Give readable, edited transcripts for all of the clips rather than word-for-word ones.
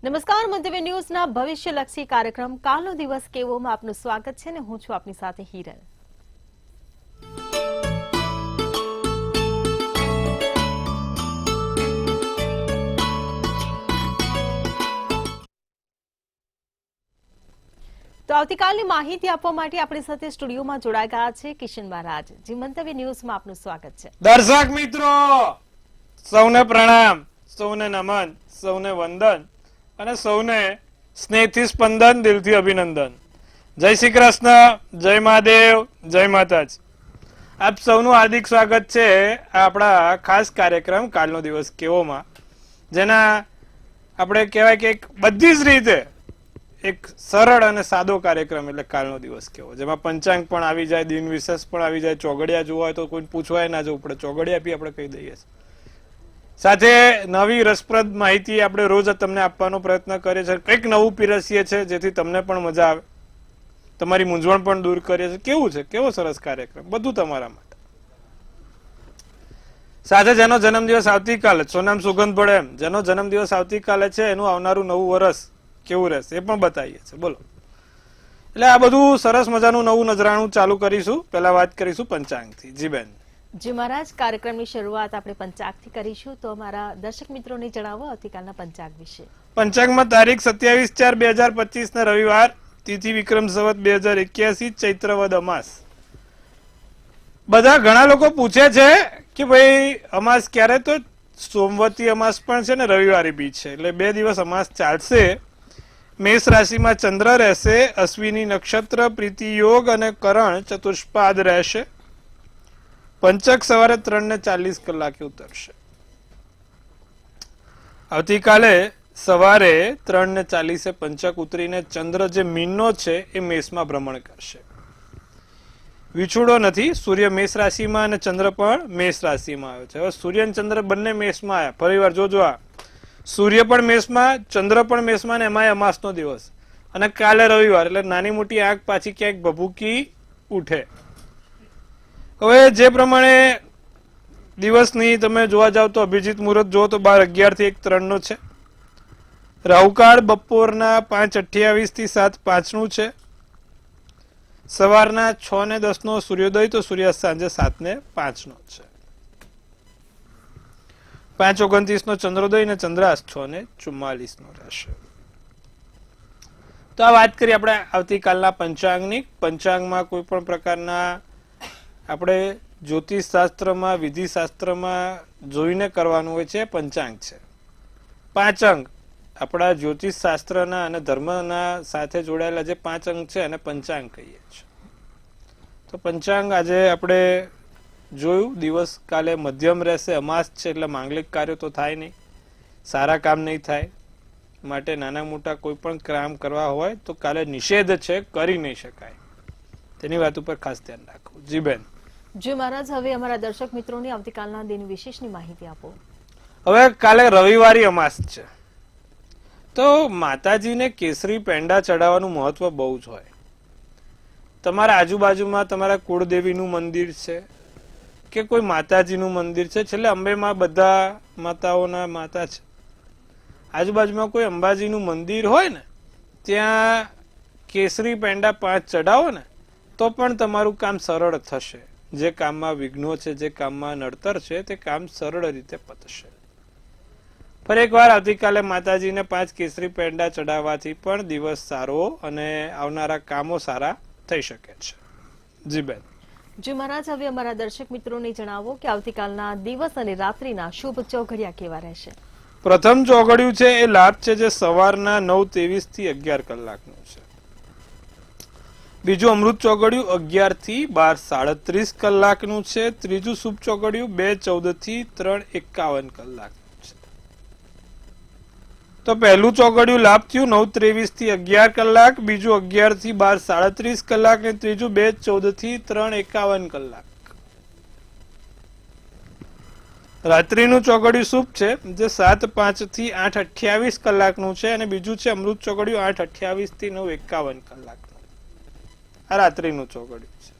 નમસ્કાર, મંતવ્ય ન્યૂઝના ભવિષ્યલક્ષી કાર્યક્રમ કાલનો દિવસ કેવોમાં આપનું સ્વાગત છે ને હું છું આપની સાથે હિરલ। તો આવતીકાલની માહિતી આપવા માટે આપણી સાથે સ્ટુડિયોમાં જોડાઈ ગયા છે કિશન મહારાજ। જી, મંતવ્ય ન્યૂઝમાં આપનું સ્વાગત છે। દર્શક મિત્રો સૌને પ્રણામ, સૌને નમન, સૌને વંદન અને સૌને સ્નેહથી સ્પંદન, દિલથી અભિનંદન। જય શ્રી કૃષ્ણ, જય મહાદેવ, જય માતાજી। આપ સૌનું હાર્દિક સ્વાગત છે આપણા ખાસ કાર્યક્રમ કાલનો દિવસ કેવોમાં, જેના આપણે કહેવાય કે બધી જ રીતે એક સરળ અને સાદો કાર્યક્રમ એટલે કાલનો દિવસ કેવો, જેમાં પંચાંગ પણ આવી જાય, દિન વિશેષ પણ આવી જાય, ચોગડિયા જોવા હોય તો કોઈ પૂછવાય ના જવું પડે, ચોગડિયા બી આપણે કહી દઈએ છીએ। સાથે નવી રસપ્રદ માહિતી આપણે રોજ તમને આપવાનો પ્રયત્ન કરીએ છીએ, કંઈક નવું પીરસીએ છીએ જેથી તમને પણ મજા આવે, તમારી મૂંઝવણ પણ દૂર કરીએ છીએ। કેવું છે, કેવો સરસ કાર્યક્રમ, બધું તમારા માટે। સાથે જેનો જન્મદિવસ આવતીકાલે, સોનામ સુગંધ પડે એમ, જેનો જન્મદિવસ આવતીકાલે છે એનું આવનારું નવું વર્ષ કેવું રહેશે એ પણ બતાવીએ છીએ। બોલો, એટલે આ બધું સરસ મજાનું નવું નજરાણું ચાલુ કરીશું। પહેલા વાત કરીશું પંચાંગથી। જી બેન। જી મહારાજ, કાર્યક્રમની શરૂઆત આપણે પંચાંગથી કરીશું, તો અમારા દર્શક મિત્રોને જણાવો આવતીકાલના પંચાંગ વિશે। પંચાંગમાં તારીખ 27/4/2025 ના રવિવાર, તિથિ વિક્રમ સંવત 2081, ચૈત્ર વદ અમાસ। બધા ઘણા લોકો પૂછે છે કે ભાઈ અમાસ ક્યારે, તો સોમવતી અમાસ પણ છે ને રવિવારે બી છે, એટલે 2 દિવસ અમાસ ચાલશે। મેષ રાશિમાં ચંદ્ર રહેશે, અશ્વિની નક્ષત્ર, પ્રીતિ યોગ અને કરણ ચતુષ્પાદ રહેશે। પંચક સવારે 3:40 કલાકે ઉતરશે। આવતીકાલે સવારે 3:40 પંચક ઉતરીને ચંદ્ર જે મીનનો છે એ મેષમાં ભ્રમણ કરશે। વિછુડો નથી, સૂર્ય મેષ રાશિમાં અને ચંદ્ર પણ મેષ રાશિમાં આવ્યો છે। હવે સૂર્ય અને ચંદ્ર બંને મેષમાં આવ્યા, ફરીવાર જોજો, આ સૂર્ય પણ મેષમાં, ચંદ્ર પણ મેષમાં, ને એમાંય અમાસનો દિવસ, અને કાલે રવિવાર, એટલે નાની મોટી આંખ પાછી ક્યાંક ભભૂકી ઉઠે। હવે જે પ્રમાણે દિવસની તમે જોવા જાવ તો અભિજીત મુહૂર્ત જો તો 12:11 થી 1:03 નો છે। રાહુકાળ બપોરના 5:28 થી 7:05 નું છે। સવારના 6:10 નો સૂર્યોદય, તો સૂર્યાસ્ત સાંજે 7:05 નો છે। 5:29 નો ચંદ્રોદય અને ચંદ્રાસ્ત 6:44 નો રહેશે। તો આ વાત કરી આપણે આવતીકાલના પંચાંગની। પંચાંગમાં કોઈ પણ પ્રકારના આપણે જ્યોતિષ શાસ્ત્રમાં, વિધિ શાસ્ત્રમાં જોઈને કરવાનું હોય છે, પંચાંગ છે। 5 અંગ આપણા જ્યોતિષ શાસ્ત્રના અને ધર્મના સાથે જોડાયેલા જે 5 અંગ છે એને પંચાંગ કહીએ છીએ। તો પંચાંગ આજે આપણે જોયું, દિવસ કાલે મધ્યમ રહેશે, અમાસ છે એટલે માંગલિક કાર્યો તો થાય નહીં, સારા કામ નહીં થાય, માટે નાના મોટા કોઈ પણ કામ કરવા હોય તો કાલે નિષેધ છે, કરી નહીં શકાય, તેની વાત ઉપર ખાસ ધ્યાન રાખવું। જી બેન। જી મહારાજ, હવે અમારા દર્શક મિત્રોને આવતીકાલના દિન વિશેષની માહિતી આપો। હવે કાલે રવિવારી અમાસ છે, તો માતાજીને કેસરી પેંડા ચડાવવાનું મહત્વ બહુ જ હોય। તમારા આજુબાજુમાં તમારા કુળદેવીનું મંદિર છે કે કોઈ માતાજીનું મંદિર છે, છેલ્લે અંબેમાં બધા માતાઓના માતા છે, આજુબાજુમાં કોઈ અંબાજીનું મંદિર હોય ને ત્યાં કેસરી પેંડા 5 ચડાવો ને તો પણ તમારું કામ સરળ થશે। જે કામમાં વિઘ્નો છે, જે કામમાં નડતર છે, તે કામ સરળ રીતે પતશે। ફરી એકવાર આવતીકાલે માતાજીને 5 કેસરી પેંડા ચડાવવાથી પણ દિવસ સારો અને આવનારા કામો સારા થઈ શકે છે। જી બેન। જી મહારાજ, હવે અમારા દર્શક મિત્રોને જણાવો કે આવતીકાલના દિવસ અને રાત્રિના શુભ ચોઘડિયા કેવા રહેશે। પ્રથમ ચોઘડિયું છે એ લાભ છે, જે સવારના 9:23 થી 11 કલાકનું છે। બીજું અમૃત ચોઘડિયું 11 થી 12:37 કલાકનું છે। ત્રીજું શુભ ચોઘડિયું 2:14 થી 3:51 કલાકનું છે। તો પહેલું ચોઘડિયું લાભ થયું 9:23 થી 11 કલાક, બીજું 11 થી 12:37 કલાક, ને ત્રીજું 2:14 થી 3:51 કલાક। રાત્રિનું ચોઘડિયું શુભ છે, જે 7:05 થી 8:28 કલાકનું છે, અને બીજું છે અમૃત ચોઘડિયું 8:28 થી 9:51 કલાકનું। આ રાત્રિનું ચોઘડિયું છે।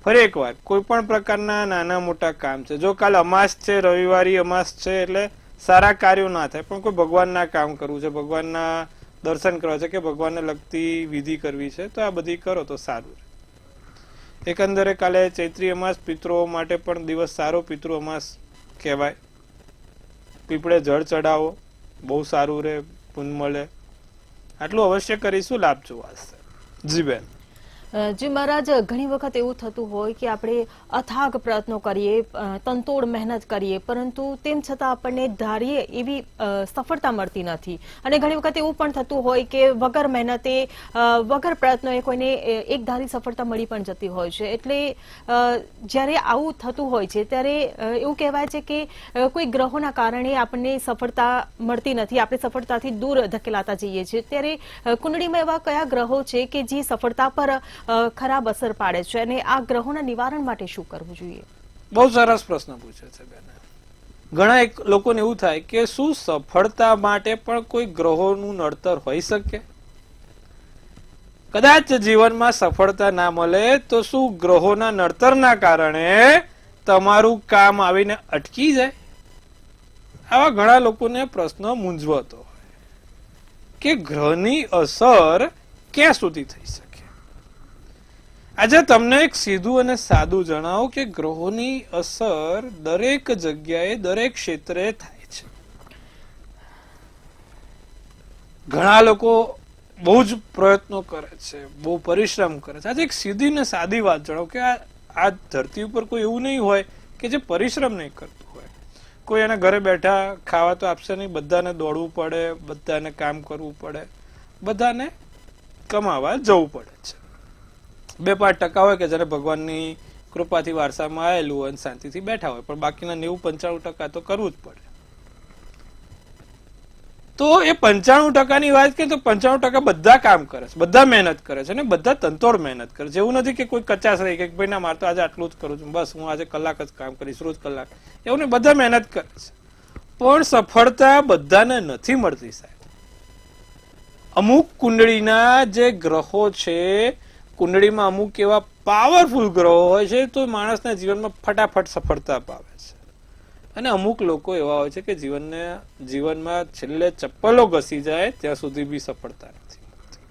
ફરી એકવાર કોઈ પણ પ્રકારના નાના મોટા કામ છે, જો કાલ અમાસ છે, રવિવારી અમાસ છે, એટલે સારા કાર્યો ના થાય, પણ કોઈ ભગવાનના કામ કરવું છે, ભગવાનના દર્શન કરવા છે કે ભગવાનને લગતી વિધિ કરવી છે, તો આ બધી કરો તો સારું. એકંદરે કાલે ચૈત્રી અમાસ પિતૃઓ માટે પણ દિવસ સારો પિતૃ અમાસ કહેવાય. પીપળે જળ ચડાવો, બહુ સારું રે, પુણ્ય મળે. આટલું અવશ્ય કરીશું, લાભ જોવા. જી બેન. જી મહારાજ, ઘણી વખત એવું થતું હોય કે આપણે અથાગ પ્રયત્નો કરીએ, તનતોડ મહેનત કરીએ, પરંતુ તેમ છતાં આપણને ધારીએ એવી સફળતા મળતી નથી. અને ઘણી વખત એવું પણ થતું હોય કે વગર મહેનતે, વગર પ્રયત્નોએ કોઈને એક ધારી સફળતા મળી પણ જતી હોય છે. એટલે જ્યારે આવું થતું હોય છે ત્યારે એવું કહેવાય છે કે કોઈ ગ્રહોના કારણે આપણને સફળતા મળતી નથી, આપણે સફળતાથી દૂર ધકેલાતા જઈએ છીએ. ત્યારે કુંડળીમાં એવા કયા ગ્રહો છે કે જે સફળતા પર ખરાબ અસર પાડે છે, અને આ ગ્રહોના નિવારણ માટે શું કરવું જોઈએ? બહુ સરસ પ્રશ્ન પૂછે છે બેન. ઘણા લોકોને એવું થાય કે શું સફળતા માટે પણ કોઈ ગ્રહોનું નડતર હોઈ શકે? કદાચ જીવનમાં સફળતા ના મળે તો શું ગ્રહોના નડતરના કારણે તમારું કામ આવીને અટકી જાય? આવા ઘણા લોકોને પ્રશ્ન મૂંઝવતો હોય કે ગ્રહની અસર ક્યાં સુધી થઈ શકે. આજે તમને એક સીધું અને સાદું જણાવો કે ગ્રહોની અસર દરેક જગ્યાએ, દરેક ક્ષેત્રે થાય છે. ઘણા લોકો બહુ જ પ્રયત્નો કરે છે, બહુ પરિશ્રમ કરે છે. આજે એક સીધી ને સાદી વાત જણાવો કે આ ધરતી ઉપર કોઈ એવું નહીં હોય કે જે પરિશ્રમ નહીં કરતું હોય. કોઈ એના ઘરે બેઠા ખાવા તો આપશે નહીં, બધાને દોડવું પડે, બધાને કામ કરવું પડે, બધાને કમાવા જવું પડે છે. 2-5% હોય કે જેને ભગવાનની કૃપાથી વારસામાં આવેલું હોય અને શાંતિથી બેઠા હોય, પણ બાકીના 90-95% તો કરવું જ પડે. તો એ 95%ની વાત કરીએ તો 95% બધા કામ કરે છે, બધા મહેનત કરે છે, અને બધા તનતોડ મહેનત કરે છે. એવું નથી કે કોઈ કચાશ રહી કે ભાઈ ના મારે તો આજે આટલું જ કરું છું, બસ હું આજે કલાક જ કામ કરીશ, રોજ કલાક. એવું નહીં, બધા મહેનત કરે છે, પણ સફળતા બધાને નથી મળતી સાહેબ. અમુક કુંડળીના જે ગ્રહો છે, કુંડળીમાં અમુક એવા પાવરફુલ ગ્રહો હોય છે તો માણસના જીવનમાં ફટાફટ સફળતા પામે છે. અને અમુક લોકો એવા હોય છે કે જીવનમાં છેલ્લે ચપ્પલો ઘસી જાય ત્યાં સુધી બી સફળતા નથી મળતી.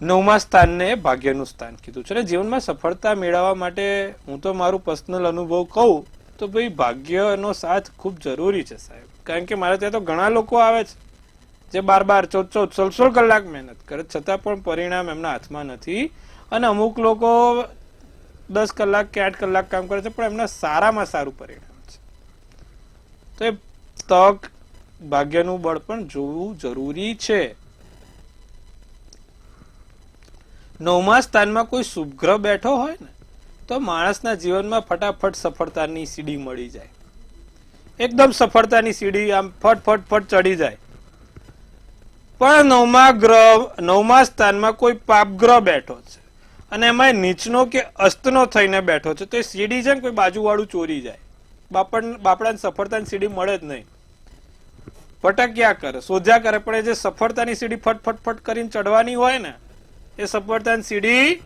9મા સ્થાનને ભાગ્યનું સ્થાન કીધું છે. અને જીવનમાં સફળતા મેળવવા માટે હું તો મારું પર્સનલ અનુભવ કહું તો ભાઈ ભાગ્યનો સાથ ખૂબ જરૂરી છે સાહેબ. કારણ કે મારે ત્યાં તો ઘણા લોકો આવે છે જે 12-12, 14-14, 16 કલાક મહેનત કરે, છતાં પણ પરિણામ એમના હાથમાં નથી. અને અમુક લોકો 10 કલાક કે 8 કલાક કામ કરે છે પણ એમના સારામાં સારું પરિણામ છે. તો એ તક, ભાગ્યનું બળ પણ જોવું જરૂરી છે. 9મા સ્થાનમાં કોઈ શુભ ગ્રહ બેઠો હોય ને તો માણસના જીવનમાં ફટાફટ સફળતાની સીડી મળી જાય. એકદમ સફળતાની સીડી આમ ફટ ચડી જાય. પણ 9મા સ્થાનમાં કોઈ પાપ ગ્રહ બેઠો છે અને એમાં નીચનો કે અસ્તનો થઈને બેઠો છે તો એ સીડી છે ને કોઈ બાજુવાળું ચોરી જાય, બાપડાને સફળતાની સીડી મળે જ નહીં. ભટક્યા કરે, શોધ્યા કરે, પણ એ જે સફળતાની સીડી ફટ કરીને ચડવાની હોય ને એ સફળતાની સીડી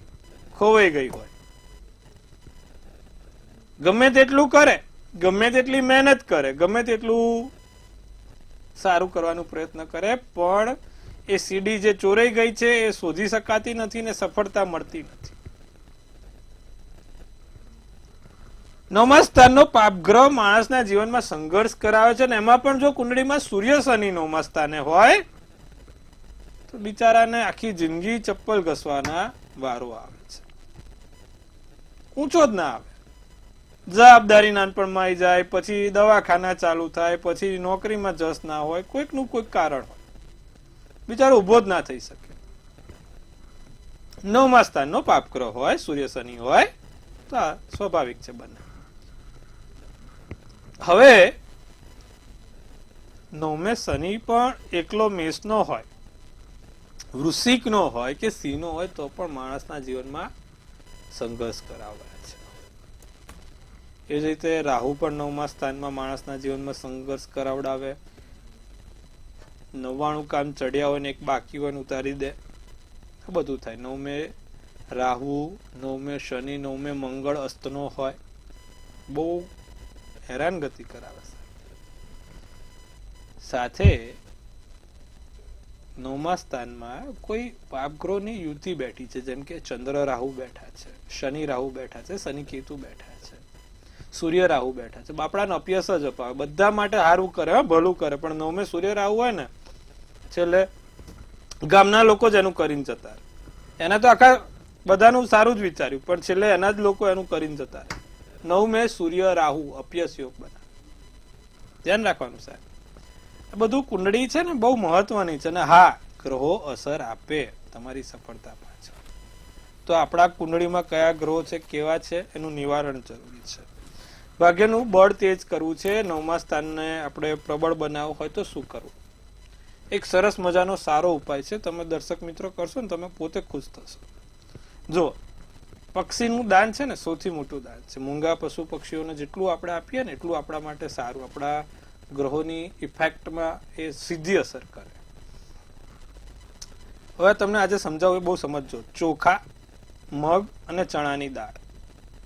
ખોવાઈ ગઈ હોય. ગમે તેટલું કરે, ગમે તેટલી મહેનત કરે, ગમે તેટલું સારું કરવાનો પ્રયત્ન કરે, પણ એ સીડી જે ચોરાઈ ગઈ છે એ શોધી શકાતી નથી ને સફળતા મળતી નથી. 9મા સ્થાનનો પાપગ્રહ માણસના જીવનમાં સંઘર્ષ કરાવે છે. અને એમાં પણ જો કુંડળીમાં સૂર્ય શનિ 9મા સ્થાને હોય તો બિચારાને આખી જિંદગી ચપ્પલ ઘસવાના વારો આવે છે, ઊંચો જ ના આવે. જવાબદારી નાનપણમાં આવી જાય, પછી દવાખાના ચાલુ થાય, પછી નોકરીમાં જસ ના હોય, કોઈકનું કોઈક કારણ હોય, બિચારો ઉભો જ ના થઈ શકે. 9મા સ્થાનનો પાપગ્રહ હોય, સૂર્ય શનિ હોય તો આ સ્વાભાવિક છે બંને. હવે 9મે શનિ પણ એકલો મેષનો હોય, વૃશ્ચિકનો હોય કે સિંહનો હોય તો પણ માણસના જીવનમાં સંઘર્ષ કરાવે છે. એ જ રીતે રાહુ પણ 9મા સ્થાનમાં માણસના જીવનમાં સંઘર્ષ કરાવડાવે. 99 કામ ચડ્યા હોય ને એક બાકી હોય ને ઉતારી દે, આ બધું થાય. 9મે રાહુ, 9મે શનિ, 9મે મંગળ અસ્તનો હોય, બહુ હેરાનગતિ કરાવે છે. સાથે 9મા સ્થાનમાં કોઈ પાપગ્રહોની યુતિ બેઠી છે, જેમ કે ચંદ્ર રાહુ બેઠા છે, શનિ રાહુ બેઠા છે, શનિ કેતુ બેઠા છે, સૂર્ય રાહુ બેઠા છે. બાપડાને અપયસ જ અપાવે, બધા માટે સારું કરે, ભલું કરે, પણ 9મે સૂર્ય રાહુ હોય ને છેલ્લે ગામના લોકો જ એનું કરીને જતા રહે. એને તો આખા બધાનું સારું જ વિચાર્યું, પણ છેલ્લે એના જ લોકો એનું કરીને જતા રહે. 9મે સૂર્ય રાહુ અપયસ યોગ બનાવે. ધ્યાન રાખવાનું સાહેબ, બધું કુંડળી છે ને બહુ મહત્વની છે. ને હા, ગ્રહો અસર આપે તમારી સફળતા પાછળ. તો આપણા કુંડળીમાં કયા ગ્રહો છે, કેવા છે, એનું નિવારણ જરૂરી છે. ભાગ્યનું બળ તેજ કરવું છે, 9મા સ્થાનને આપણે પ્રબળ બનાવવું હોય તો શું કરવું? એક સરસ મજાનો સારો ઉપાય છે, તમે દર્શક મિત્રો કરશો ને તમે પોતે ખુશ થશો. જો પક્ષીનું દાન છે ને સૌથી મોટું દાન છે. મૂંગા પશુ પક્ષીઓને જેટલું આપણે આપીએ ને એટલું આપણા માટે સારું, આપણા ગ્રહોની ઇફેક્ટમાં એ સીધી અસર કરે. હવે તમને આજે સમજાવું, એ બહુ સમજજો. ચોખા, મગ અને ચણાની દાળ.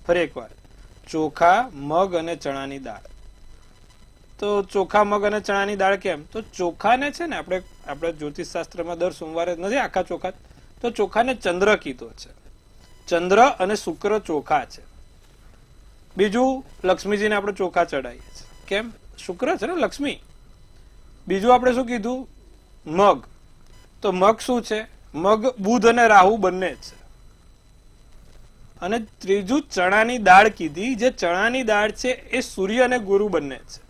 ફરી એકવાર, ચોખા, મગ અને ચણાની દાળ. તો ચોખા, મગ અને ચણાની દાળ કેમ? તો ચોખાને છે ને આપણે જ્યોતિષ શાસ્ત્રમાં દર સોમવારે નથી આખા ચોખા, તો ચોખાને ચંદ્ર કીધો છે. ચંદ્ર અને શુક્ર ચોખા છે. બીજું, લક્ષ્મીજીને આપણે ચોખા ચડાવીએ છીએ. કેમ? શુક્ર છે ને લક્ષ્મી. બીજું આપણે શું કીધું? મગ. તો મગ શું છે? મગ બુધ અને રાહુ બંને છે. અને ત્રીજું ચણાની દાળ કીધી, જે ચણાની દાળ છે એ સૂર્ય અને ગુરુ બંને છે.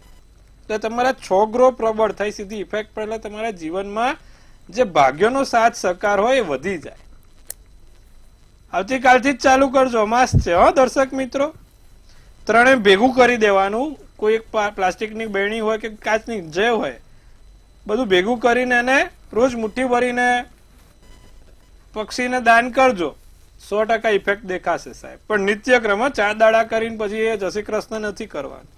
તો તમારા 6 ગ્રહ પ્રબળ થઈ સીધી ઇફેક્ટ પડે, તમારા જીવનમાં જે ભાગ્યનો સાથ સહકાર હોય એ વધી જાય. આવતીકાલથી જ ચાલુ કરજો, અમાસ છે હો દર્શક મિત્રો. 3 ભેગું કરી દેવાનું. કોઈ એક પ્લાસ્ટિકની બેરણી હોય કે કાચની જે હોય, બધું ભેગું કરીને એને રોજ મુઠ્ઠી ભરીને પક્ષીને દાન કરજો. 100% ઇફેક્ટ દેખાશે સાહેબ. પણ નિત્યક્રમ 4 દાડા કરીને પછી એ જય શ્રી કૃષ્ણ નથી કરવાનું.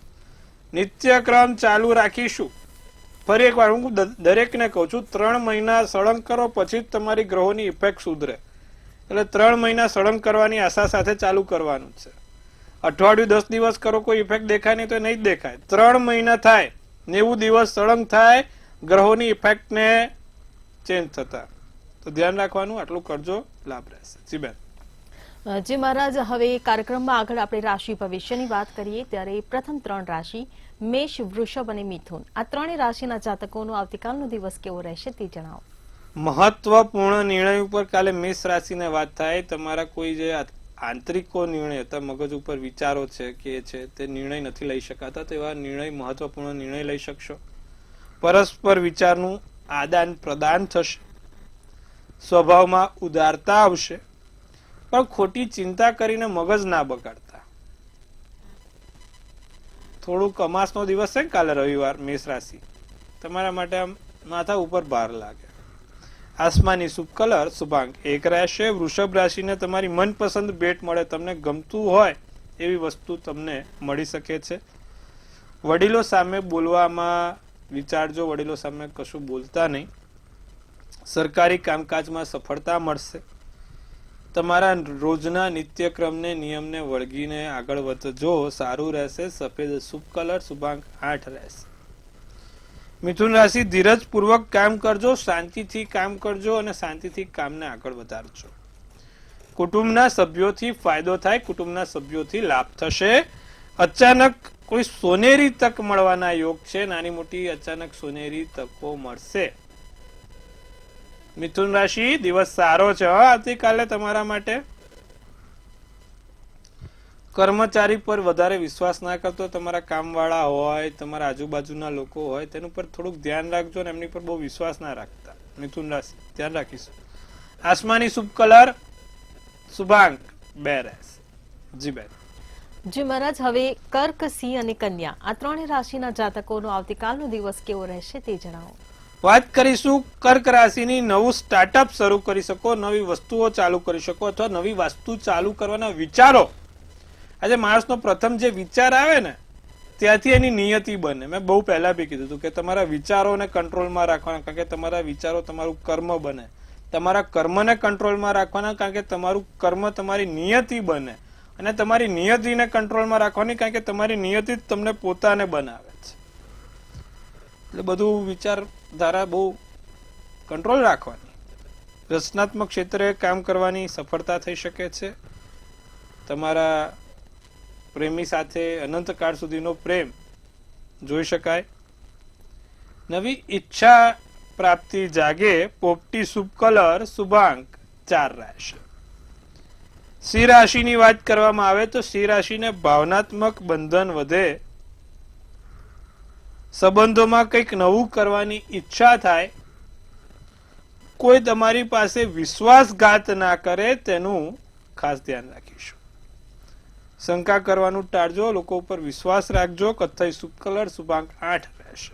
નિત્યક્રમ ચાલુ રાખીશું. ફરી એકવાર હું દરેકને કહું છું, 3 મહિના સળંગ કરો પછી જ તમારી ગ્રહોની ઇફેક્ટ સુધરે. એટલે 3 મહિના સળંગ કરવાની આશા સાથે ચાલુ કરવાનું છે. અઠવાડિયું 10 દિવસ કરો, કોઈ ઇફેક્ટ દેખાય નહીં તો નહીં જ દેખાય. 3 મહિના થાય, 90 દિવસ સળંગ થાય ગ્રહોની ઇફેક્ટને ચેન્જ થતા. તો ધ્યાન રાખવાનું, આટલું કરજો, લાભ રહેશે. જી બેન. જી મહારાજ, હવે કાર્યક્રમમાં આગળ આપણે રાશિ ભવિષ્યની વાત કરીએ ત્યારે પ્રથમ 3 રાશિ મેષ, વૃષભ અને મિથુન, આ 3 રાશિના જાતકોનો આવતીકાલનો દિવસ કેવો રહેશે તે જણાવો. મહત્વપૂર્ણ નિર્ણય ઉપર કાલે મેષ રાશિને વાત થાય. તમારા કોઈ જે આંતરિકો નિર્ણય હતા, મગજ ઉપર વિચારો છે કે છે તે નિર્ણય નથી લઈ શકાતા, તેવા નિર્ણય, મહત્વપૂર્ણ નિર્ણય લઈ શકશો. પરસ્પર વિચારનું આદાન પ્રદાન થશે. સ્વભાવમાં ઉદારતા આવશે, પણ ખોટી ચિંતા કરીને મગજ ના બગાડતા. થોડુંક અમાસનો દિવસ છે ને કાલે રવિવાર, મેષ રાશિ તમારા માટે આમ માથા ઉપર ભાર લાગે. આસમાની શુભ કલર શુભાંક 1 રહેશે. વૃષભ રાશિને તમારી મનપસંદ ભેટ મળે, તમને ગમતું હોય એવી વસ્તુ તમને મળી શકે છે. વડીલો સામે બોલવામાં વિચારજો, વડીલો સામે કશું બોલતા નહીં. સરકારી કામકાજમાં સફળતા મળશે. તમારા રોજના નિત્યક્રમને, નિયમને વળગીને આગળ વધજો, સારું રહેશે. સફેદ શુભ કલર શુભાંક 8 રહેશે. મિથુન રાશિ, ધીરજપૂર્વક કામ કરજો, શાંતિથી કામ કરજો અને શાંતિથી કામને આગળ વધારજો. કુટુંબના સભ્યોથી ફાયદો થાય, કુટુંબના સભ્યોથી લાભ થશે. અચાનક કોઈ સોનેરી તક મળવાના યોગ છે. નાની મોટી અચાનક સોનેરી તકો મળશે. મિથુન રાશિ, દિવસ સારો છે આવતીકાલે તમારા માટે. કર્મચારી પર વધારે વિશ્વાસ ના કરતો. તમારા કામવાળા હોય, તમારા આજુબાજુના લોકો હોય, તેનું પર થોડુંક ધ્યાન રાખજો અને એમની પર બહુ વિશ્વાસ ના રાખતા. મિથુન રાશિ ધ્યાન રાખીશું. આસમાની શુભ કલર શુભાંક 2 રહેશે. જી બેન. જી મહારાજ, હવે કર્ક, સિંહ અને કન્યા, આ 3 રાશિના જાતકોનો આવતીકાલનો દિવસ કેવો રહેશે તે જણાવો. વાત કરીશું કર્ક રાશિની. નવું સ્ટાર્ટઅપ શરૂ કરી શકો, નવી વસ્તુઓ ચાલુ કરી શકો, અથવા નવી વસ્તુ ચાલુ કરવાના વિચારો. આજે માણસનો પ્રથમ જે વિચાર આવે ને ત્યાંથી એની નિયતિ બને. મેં બહુ પહેલા બી કીધું હતું કે તમારા વિચારોને કંટ્રોલમાં રાખવાના, કારણ કે તમારા વિચારો તમારું કર્મ બને. તમારા કર્મને કંટ્રોલમાં રાખવાના, કારણ કે તમારું કર્મ તમારી નિયતિ બને. અને તમારી નિયતિને કંટ્રોલમાં રાખવાની, કારણ કે તમારી નિયતિ જ તમને પોતાને બનાવે છે. એટલે બધું વિચારધારા બહુ કંટ્રોલ રાખવાની, રચનાત્મક ક્ષેત્રે કામ કરવાની સફળતા થઈ શકે છે. તમારા પ્રેમી સાથે અનંતકાળ સુધીનો પ્રેમ જોઈ શકાય. નવી ઈચ્છા પ્રાપ્તિ જાગે. પોપટી શુભ કલર શુભાંક 4 રહેશે. સિંહ રાશિની વાત કરવામાં આવે તો સિંહ રાશિને ભાવનાત્મક બંધન વધે, સંબંધોમાં કંઈક નવું કરવાની ઈચ્છા થાય, કોઈ તમારી પાસે વિશ્વાસઘાત ના કરે તેનું ખાસ ધ્યાન રાખીશું. શંકા કરવાનું ટાળજો, લોકો ઉપર વિશ્વાસ રાખજો. કથ્થઈ શુભ કલર શુભાંક 8 રહેશે.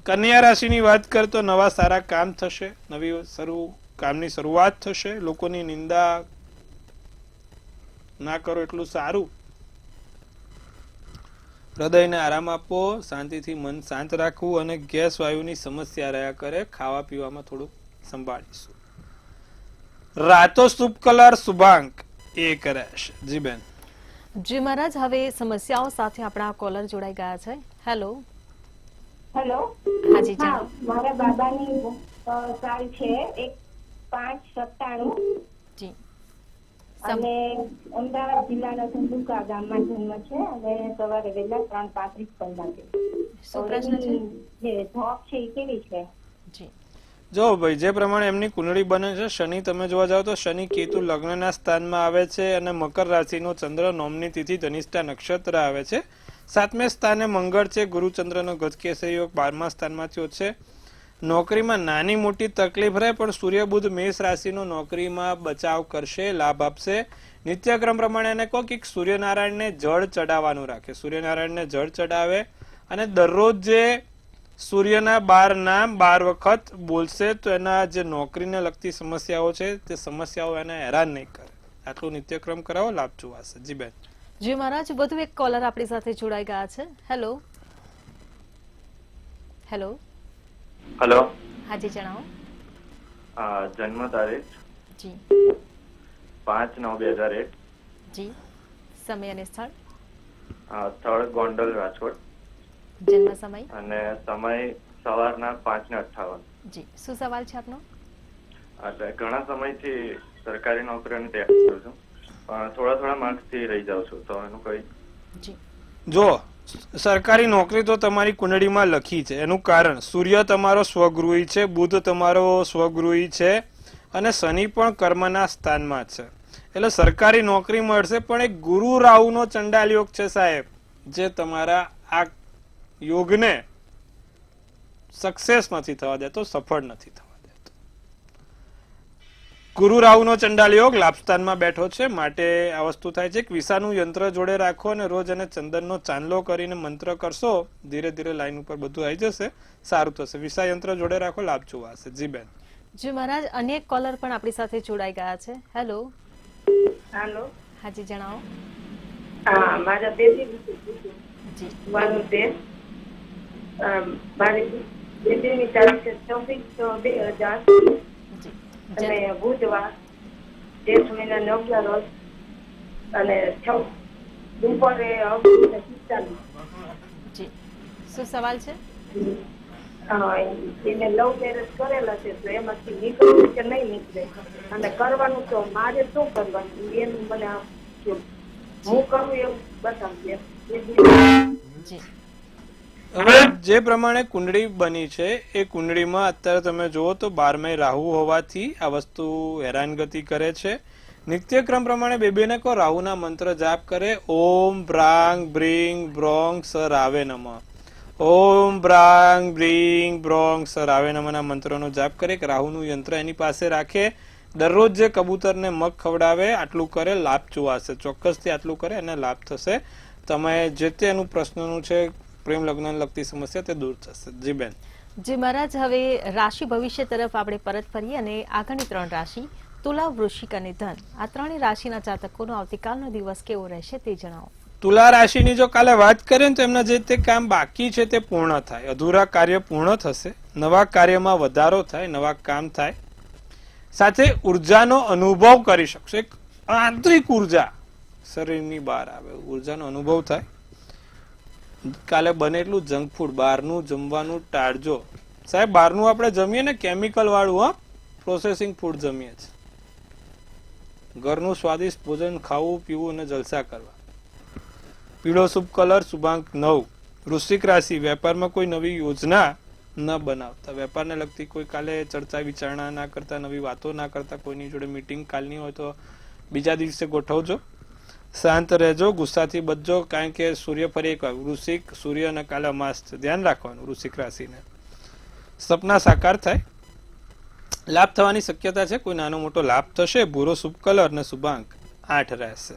કન્યા રાશિની વાત કર તો નવા સારા કામ થશે, નવી કામની શરૂઆત થશે. લોકોની નિંદા ના કરો એટલું સારું. હૃદયને આરામ આપો, શાંતિથી મન શાંત રાખવું, અને ગેસ વાયુની સમસ્યા રહ્યા કરે, ખાવા પીવામાં થોડુંક સંભાળીશું. રાતો શુભ કલર શુભાંક 1 રહેશે. જી બેન. જી મહારાજ, હવે સમસ્યાઓ સાથે આપણા કોલર જોડાઈ ગયા છે. હેલો. હેલો. હાજી જાણો. મારા બાબાની સાલ છે 1/5/97. જી. અને અમદાવાદ જિલ્લાના ધંધુકા ગામમાં જન્મ છે અને સવારે વહેલા 3:35 કલાકે. શું પ્રશ્ન છે? જે જોબ છે એ કેવી છે? જી. જો ભાઈ, જે પ્રમાણે એમની કુંડળી બને છે, શનિ તમે જોવા જાવ તો શનિ કેતુ લગ્નના સ્થાનમાં આવે છે, અને મકર રાશિનો ચંદ્ર નોમની તિથિ ધનિષ્ઠા નક્ષત્ર આવે છે. 7મે સ્થાને મંગળ છે, ગુરુ ચંદ્રનો ગજકેસરી યોગ 12મા સ્થાનમાં થયો છે. નોકરીમાં નાની મોટી તકલીફ રહે, પણ સૂર્ય બુધ મેષ રાશિનો નોકરીમાં બચાવ કરશે, લાભ આપશે. નિત્યક્રમ પ્રમાણે એને કહો કે સૂર્યનારાયણને જળ ચડાવવાનું રાખે, સૂર્યનારાયણને જળ ચડાવે, અને દરરોજ જે સૂર્યના 12 નામ 12 વખત બોલશે તો એના જે નોકરીને લગતી સમસ્યાઓ છે તે સમસ્યાઓ એને હેરાન નહીં કરે. આટલું નિત્યક્રમ કરાવો, લાભ જોવાશે. જી બેન. જી મહારાજ, વધુ એક કોલર આપણી સાથે જોડાઈ ગયા છે. હેલો. હેલો. હેલો. હાજી જણાવો. જન્મ તારીખ જી. 5/9/2001. જી. સમય અને સ્થળ? સ્થળ ગોંડલ રાજકોટ. જન્મ સમય? અને સમય સવારના 5:58. જી. શું સવાલ છે આપનો? એટલે ઘણા સમયથી સરકારી નોકરીની તૈયારી કરું છું, પણ થોડા માર્ક્સથી રહી જાઉં છું, તો એનું કઈ? જી. જો સરકારી નોકરી તો તમારી કુંડળીમાં લખી છે, એનું કારણ સૂર્ય તમારો સ્વગૃહી છે, બુધ તમારો સ્વગૃહી છે, અને શનિ પણ કર્મના સ્થાનમાં છે. એટલે સરકારી નોકરી મળશે, પણ એક ગુરુ રાહુનો ચંડાલ યોગ છે સાહેબ, જે તમારા આ યોગને સક્સેસ નથી થવા દેતો, સફળ નથી થવા દેતો. ગુરુ રાહુનો ચંડાલ યોગ લાભસ્થાનમાં બેઠો છે, માટે આ વસ્તુ થાય છે કે વિસાનું યંત્ર જોડે રાખો અને રોજ એને ચંદનનો ચાંદલો કરીને મંત્ર કરશો, ધીરે ધીરે લાઈન ઉપર બધું આવી જશે, સારું થશે. વિસા યંત્ર જોડે રાખો, લાભ જોવાશે. જી બેન. જી મહારાજ, અન્ય એક કોલર પણ આપણી સાથે જોડાઈ ગયા છે. હેલો. હાલો. હાજી જણાવો. મારા બેબી જી. વાનું છે. મારી બેબીની તારીખ છે 24/2/2000 જી. અને બુધવાર 10 મહિના 11 રોજ અને બપોરે 45. જી. શું સવાલ છે? એને લવ મેરેજ કરેલા છે, તો એમાંથી નીકળવું કે નહીં નીકળે, અને કરવાનું તો મારે શું કરવાનું એનું મને હું કરું એવું બતાવશે. જી. હવે જે પ્રમાણે કુંડળી બની છે એ કુંડળીમાં અત્યારે તમે જુઓ તો 12મે રાહુ હોવાથી આ વસ્તુ હેરાનગતિ કરે છે. નિત્યક્રમ પ્રમાણે બેબીને કહો રાહુના મંત્ર જાપ કરે. ઓમ બ્રાંગ બ્રીંગ બ્રોંગ સ રાવે નમઃ. ઓમ બ્રાંગ બ્રીંગ બ્રોંગ સ રાવે નમઃના મંત્રોનો જાપ કરે, કે રાહુનું યંત્ર એની પાસે રાખે. દરરોજ જે કબૂતરને મગ ખવડાવે, આટલું કરે, લાભ જોવાશે. ચોક્કસથી આટલું કરે અને લાભ થશે. તમે જે તે એનું પ્રશ્નનું છે પ્રેમ લગ્ન લગતી સમસ્યા તે દૂર થશે. જી બેન. જી મહારાજ, હવે રાશિ ભવિષ્ય તરફ આપણે પરત ફરીએ અને આગળની 3 રાશિ તુલા, વૃશ્ચિક અને ધન, આ 3 રાશિના જાતકોનો આવતીકાલનો દિવસ કેવો રહેશે તે જણાવો. તુલા રાશિની જો કાલે વાત કરીએ ને તો એમના જે તે કામ બાકી છે તે પૂર્ણ થાય, અધૂરા કાર્ય પૂર્ણ થશે, નવા કાર્યમાં વધારો થાય, નવા કામ થાય, સાથે ઉર્જાનો અનુભવ કરી શકશો. એક આંતરિક ઉર્જા શરીરની બહાર આવે, ઉર્જાનો અનુભવ થાય. કાલે બને એટલું જંક ફૂડ બહારનું જમવાનું ટાળજો. સાહેબ બહારનું આપણે જમીએ ને કેમિકલ વાળું પ્રોસેસિંગ ફૂડ જમીએ છીએ. ઘરનું સ્વાદિષ્ટ ભોજન ખાવું પીવું અને જલસા કરવા. પીળો શુભ કલર શુભાંક 9. વૃશ્ચિક રાશિ વેપારમાં કોઈ નવી યોજના ન બનાવતા. વેપારને લગતી કોઈ કાલે ચર્ચા વિચારણા ના કરતા, નવી વાતો ના કરતા, કોઈની જોડે મીટિંગ કાલની હોય તો બીજા દિવસે ગોઠવજો. શાંત રહેજો, ગુસ્સાથી બચજો, કારણ કે સૂર્ય ફરી એકવાર વૃશ્ચિક સૂર્ય અને કાલે અમાસ છે. ધ્યાન રાખવાનું વૃશ્ચિક રાશિને. સપના સાકાર થાય, લાભ થવાની શક્યતા છે. કોઈ નાનો મોટો લાભ થશે. ભૂરો શુભ કલર અને શુભાંક 8 રહેશે.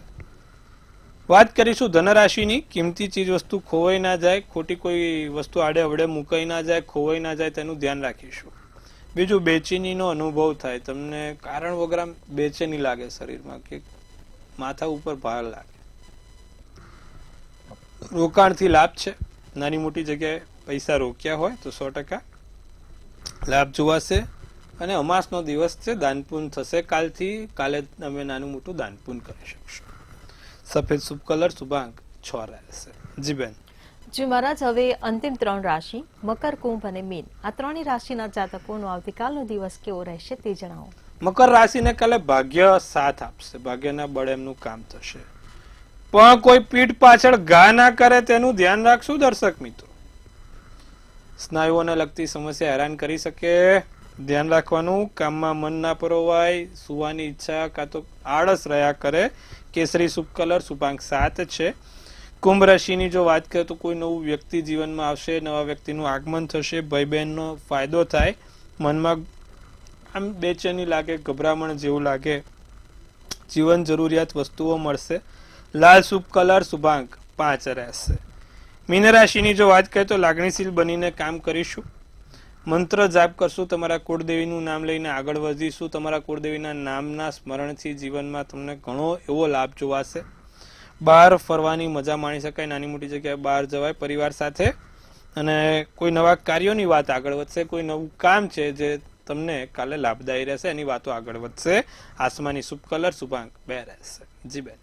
વાત કરીશું ધનરાશિની. કિંમતી ચીજ વસ્તુ ખોવાઈ ના જાય, ખોટી કોઈ વસ્તુ આડે અવડે મુકાઈ ના જાય, ખોવાઈ ના જાય તેનું ધ્યાન રાખીશું. બીજું બેચેનીનો અનુભવ થાય, તમને કારણ વગર બેચેની લાગે શરીરમાં, કે માથા ઉપર ભાર લાગે. રોકાણથી લાભ છે. નાની મોટી જગ્યાએ પૈસા રોક્યા હોય તો 100% લાભ જોવાશે. અને અમાસનો દિવસ છે, દાનપુન થશે કાલથી. કાલે તમે નાનું મોટું દાનપુન કરી શકશો. સફેદ શુભ કલર શુભાંક 6 રહેશે. જી બેન. જી મહારાજ, હવે અંતિમ 3 રાશિ મકર, કુંભ અને મીન, આ 3 રાશિના જાતકોનો આવતીકાલનો દિવસ કેવો રહેશે તે જણાવો. મકર રાશિને કાલે ભાગ્ય સાથ આપશે. ભાગ્યના બળ એમનું કામ થશે. પણ કોઈ પીઠ પાછળ ઘા ના કરે તેનું ધ્યાન રાખશું દર્શક મિત્રો. સ્નાયુઓને લગતી સમસ્યા હેરાન કરી શકે, ધ્યાન રાખવાનું. કામમાં મન ના પરોવાય, સુવાની ઈચ્છા કાં તો આળસ રહ્યા કરે. કેસરી શુભ કલર શુભાંક 7 છે. કુંભ રાશિની જો વાત કરીએ તો કોઈ નવું વ્યક્તિ જીવનમાં આવશે, નવા વ્યક્તિનું આગમન થશે, ભાઈ બહેનનો ફાયદો થાય. મનમાં આમ બેચેની લાગે, ગભરામણ જેવું લાગે. જીવન જરૂરિયાત વસ્તુઓ મળશે. લાલ શુભ કલર શુભાંક 5 રહેશે. મીન રાશિની જો વાત કરીએ તો લાગણીશીલ બનીને કામ કરીશું. મંત્ર જાપ કરશું, તમારા કુળદેવીનું નામ લઈને આગળ વધીશું. તમારા કુળદેવીના નામના સ્મરણથી જીવનમાં તમને ઘણો એવો લાભ જોવાશે. બહાર ફરવાની મજા માણી શકાય. નાની મોટી જગ્યાએ બહાર જવાય પરિવાર સાથે. અને કોઈ નવા કાર્યોની વાત આગળ વધશે. કોઈ નવું કામ છે જે તમને કાલે લાભદાયી રહેશે, એની વાતો આગળ વધશે. આસમાની શુભ કલર શુભાંક 2 રહેશે. જી બેન.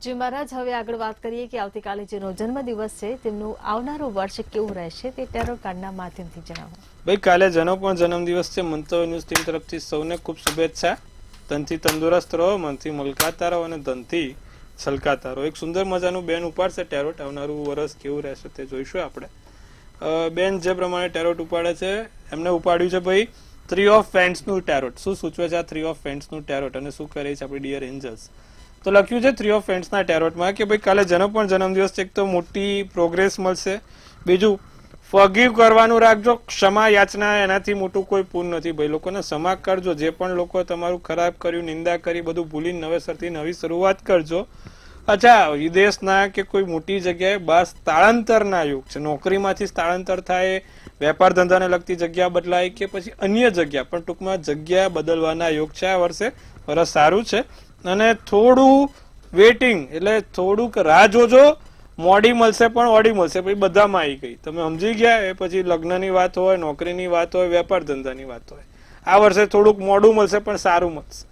જી મહારાજ, હવે આગળ વાત કરીએ કે આવતીકાલે જેનો જન્મદિવસ છે તેમનું આવનારું વર્ષ કેવું રહેશે તે ટેરો કાર્ડના માધ્યમથી જણાવો. ભાઈ કાલે જેનો પણ જન્મદિવસ છે, મંતવ્ય ન્યૂઝ ટીમ તરફથી સૌને ખૂબ શુભેચ્છા. ધનથી તંદુરસ્ત રહો, મનથી મલકાતા રહો અને ધનથી છલકાતા રહો. એક સુંદર મજાનું બેન ઉપાડશે ટેરોટ. આવનારું વર્ષ કેવું રહેશે તે જોઈશું આપણે. બેન જે પ્રમાણે ટેરોટ ઉપાડે છે એમને ઉપાડ્યું છે ભાઈ 3 ઓફ ફેન્ડ્સનું ટેરોટ. શું સૂચવે છે આ 3 ઓફ ફેન્ડ્સનું ટેરોટ અને શું કરે છે આપણી ડિયર એન્જલ્સ? તો લખ્યું છે 3 ઓફ ફેન્ડ્સના ટેરોટમાં કે ભાઈ કાલે જેનો પણ જન્મદિવસ છે એક તો મોટી પ્રોગ્રેસ મળશે. બીજું ફોરગીવ કરવાનું રાખજો. ક્ષમા યાચના એનાથી મોટું કોઈ પૂન નથી ભાઈ. લોકોને ક્ષમા કરજો. જે પણ લોકો તમારું ખરાબ કર્યું, નિંદા કરી, બધું ભૂલીને નવેસરથી નવી શરૂઆત કરજો. અચ્છા, વિદેશના કે કોઈ મોટી જગ્યાએ બસ સ્થળાંતરના યુગ છે. નોકરીમાંથી સ્થળાંતર થાય, વેપાર ધંધાને લગતી જગ્યા બદલાય કે પછી અન્ય જગ્યા, પણ ટૂંકમાં જગ્યા બદલવાના યોગ છે આ વર્ષે. વર્ષ સારું છે. અને થોડું વેટિંગ એટલે થોડુંક રાહ જોજો. મોડી મળશે પણ ઓડી મળશે. પછી બધામાં આવી ગઈ, તમે સમજી ગયા. એ પછી લગ્નની વાત હોય, નોકરીની વાત હોય, વેપાર ધંધાની વાત હોય, આ વર્ષે થોડુંક મોડું મળશે પણ સારું મળશે.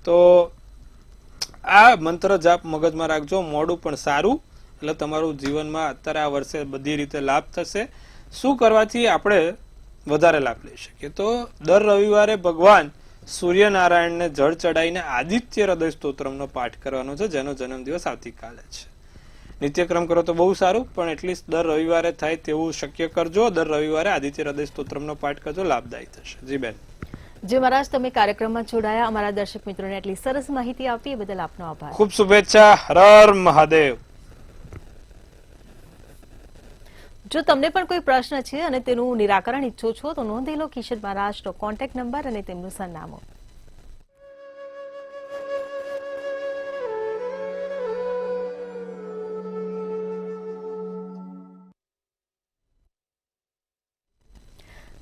તો આ મંત્ર જાપ મગજમાં રાખજો. મોડું પણ સારું, એટલે તમારું જીવનમાં અત્યારે આ વર્ષે બધી રીતે લાભ થશે. શું કરવાથી આપણે વધારે લાભ લઈ શકીએ? તો દર રવિવારે ભગવાન સૂર્યનારાયણને જળ ચડાવીને આદિત્ય હૃદય સ્તોત્રમનો પાઠ કરવાનો છે, જેનો જન્મદિવસ આવતીકાલે છે. નિત્યક્રમ કરો તો બહુ સારું, પણ એટલીસ્ટ દર રવિવારે થાય તેવું શક્ય કરજો. દર રવિવારે આદિત્ય હૃદય સ્તોત્રમનો પાઠ કરજો, લાભદાયી થશે. જી બેન. જે મહારાજ તમે કાર્યક્રમમાં જોડાયા, અમારા દર્શક મિત્રોને એટલી સરસ માહિતી આપી એ બદલ આપનો આભાર. ખૂબ શુભેચ્છા. હર મહાદેવ. જો તમને પણ કોઈ પ્રશ્ન છે અને તેનું નિરાકરણ ઈચ્છો છો તો નોંધી લો કિશોર મહારાજનો કોન્ટેક્ટ નંબર અને તેમનું સરનામું.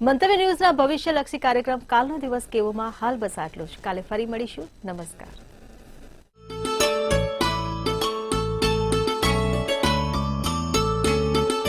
મંતવ્ય ન્યૂઝના ભવિષ્યલક્ષી કાર્યક્રમ કાલનો દિવસ કેવોમાં હાલ બસ આટલું જ. કાલે ફરી મળીશું. નમસ્કાર.